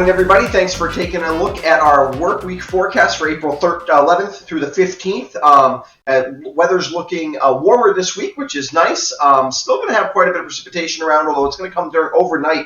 Morning, everybody. Thanks for taking a look at our work week forecast for April 11th through the 15th. Weather's looking warmer this week, which is nice. Still going to have quite a bit of precipitation around, although it's going to come during overnight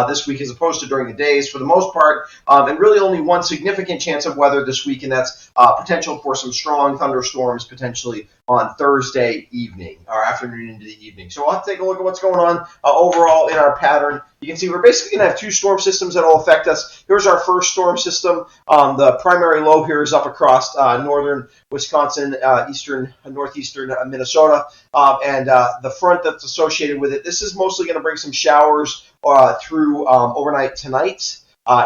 this week as opposed to during the days for the most part, and really only one significant chance of weather this week, and that's potential for some strong thunderstorms potentially on Thursday evening or afternoon into the evening. So we'll have to take a look at what's going on overall in our pattern. You can see we're basically going to have two storm systems that will affect us. Here's our first storm system. The primary low here is up across northern Wisconsin, northeastern Minnesota, and the front that's associated with it. This is mostly going to bring some showers through overnight tonight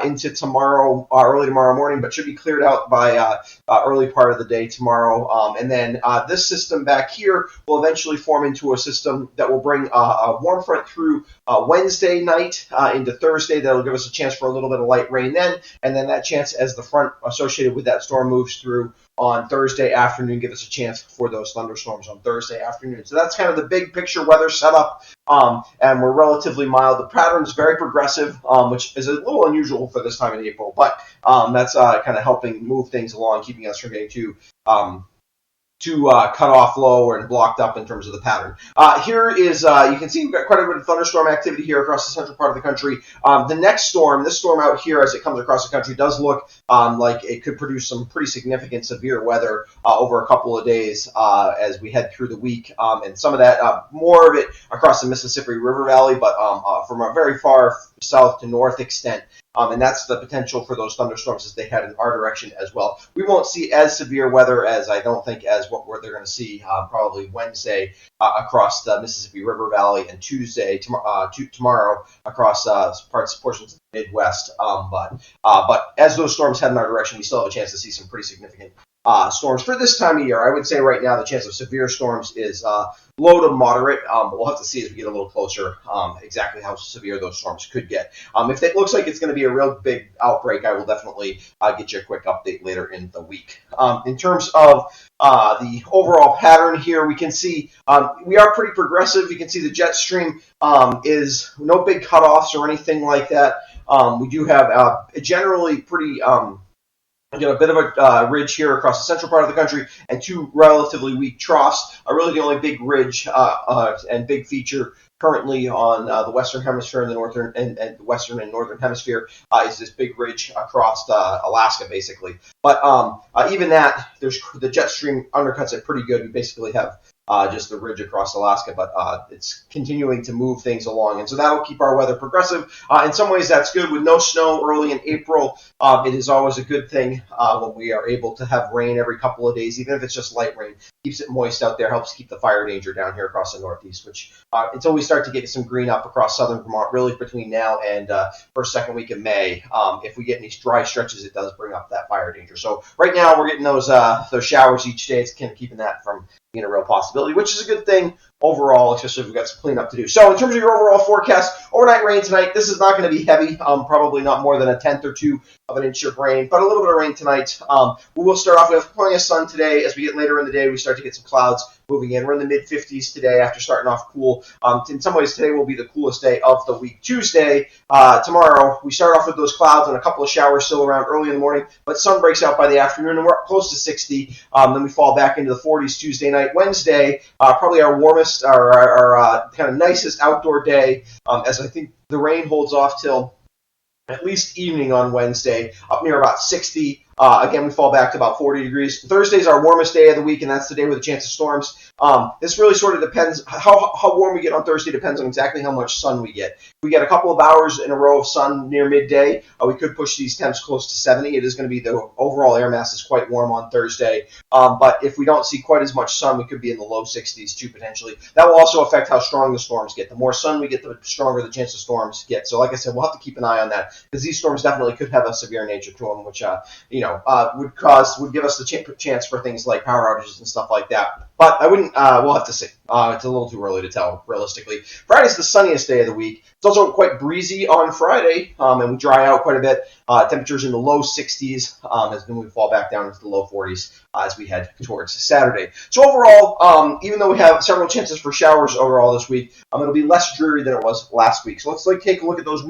into tomorrow, early tomorrow morning, but should be cleared out by early part of the day tomorrow. And then this system back here will eventually form into a system that will bring a warm front through Wednesday night into Thursday. That'll give us a chance for a little bit of light rain then, and then that chance as the front associated with that storm moves through on Thursday afternoon, give us a chance for those thunderstorms on Thursday afternoon. So that's kind of the big picture weather setup, and we're relatively mild. The pattern's very progressive, which is a little unusual for this time in April, but that's kind of helping move things along, keeping us from getting too cut off low and blocked up in terms of the pattern. Here is, you can see we've got quite a bit of thunderstorm activity here across the central part of the country. The next storm, this storm out here as it comes across the country, does look like it could produce some pretty significant severe weather over a couple of days as we head through the week. And some of that, more of it across the Mississippi River Valley, but from a very far south to north extent. And that's the potential for those thunderstorms as they head in our direction as well. We won't see as severe weather as I don't think as what they're going to see probably Wednesday across the Mississippi River Valley and Tuesday tomorrow across portions of the Midwest. But as those storms head in our direction, we still have a chance to see some pretty significant storms for this time of year. I would say right now the chance of severe storms is low to moderate, but we'll have to see as we get a little closer exactly how severe those storms could get. If it looks like it's going to be a real big outbreak, I will definitely get you a quick update later in the week. In terms of the overall pattern here, we can see we are pretty progressive. You can see the jet stream is no big cutoffs or anything like that. We do have generally pretty a bit of a ridge here across the central part of the country and two relatively weak troughs. Really the only big ridge and big feature currently on the western hemisphere and the northern and the western and northern hemisphere is this big ridge across Alaska, basically. But even that, the jet stream undercuts it pretty good. We basically have just the ridge across Alaska, but it's continuing to move things along. And so that'll keep our weather progressive. In some ways, that's good. With no snow early in April, it is always a good thing when we are able to have rain every couple of days, even if it's just light rain. Keeps it moist out there, helps keep the fire danger down here across the Northeast, which until we start to get some green up across southern Vermont, really between now and first, second week of May, if we get any dry stretches, it does bring up that fire danger. So right now, we're getting those showers each day. It's kind of keeping that from being a real possibility, which is a good thing overall, especially if we've got some cleanup to do. So in terms of your overall forecast, overnight rain tonight, this is not going to be heavy, probably not more than a tenth or two of an inch of rain, but a little bit of rain tonight. We will start off with plenty of sun today. As we get later in the day, we start to get some clouds moving in. We're in the mid-50s today after starting off cool. In some ways, today will be the coolest day of the week. Tuesday, tomorrow, we start off with those clouds and a couple of showers still around early in the morning, but sun breaks out by the afternoon, and we're up close to 60. Then we fall back into the 40s Tuesday night. Wednesday, probably our warmest, our kind of nicest outdoor day, as I think the rain holds off till at least evening on Wednesday, up near about 60. Again, we fall back to about 40 degrees. Thursday's our warmest day of the week, and that's the day with a chance of storms. This really sort of depends. How warm we get on Thursday depends on exactly how much sun we get. If we get a couple of hours in a row of sun near midday, we could push these temps close to 70. It is going to be the overall air mass is quite warm on Thursday. But if we don't see quite as much sun, we could be in the low 60s too, potentially. That will also affect how strong the storms get. The more sun we get, the stronger the chance of storms get. So like I said, we'll have to keep an eye on that because these storms definitely could have a severe nature to them, which would give us the chance for things like power outages and stuff like that. But I wouldn't. We'll have to see. It's a little too early to tell, realistically. Friday's the sunniest day of the week. It's also quite breezy on Friday, and we dry out quite a bit. Temperatures in the low 60s, as then we fall back down into the low 40s as we head towards Saturday. So overall, even though we have several chances for showers overall this week, it'll be less dreary than it was last week. So let's take a look at those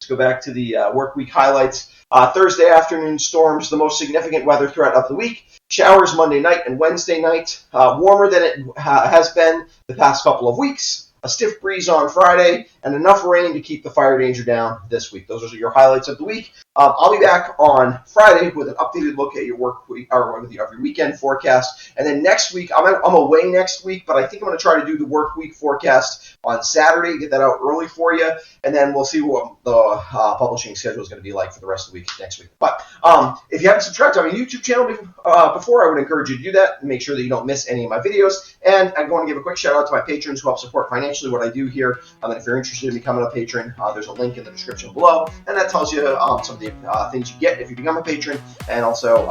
Let's go back to the work week highlights. Thursday afternoon storms, the most significant weather threat of the week. Showers Monday night and Wednesday night. Warmer than it has been the past couple of weeks. A stiff breeze on Friday, and enough rain to keep the fire danger down this week. Those are your highlights of the week. I'll be back on Friday with an updated look at your work week or your weekend forecast. And then next week, I'm away next week, but I think I'm going to try to do the work week forecast on Saturday, get that out early for you, and then we'll see what the publishing schedule is going to be like for the rest of the week next week. But if you haven't subscribed to my YouTube channel before, I would encourage you to do that and make sure that you don't miss any of my videos. And I'm going to give a quick shout out to my patrons who help support financially what I do here. And if you're interested in becoming a patron, there's a link in the description below, and that tells you some of the things you get if you become a patron, and also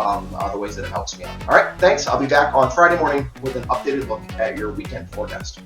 the ways that it helps me out. All right, thanks. I'll be back on Friday morning with an updated look at your weekend forecast.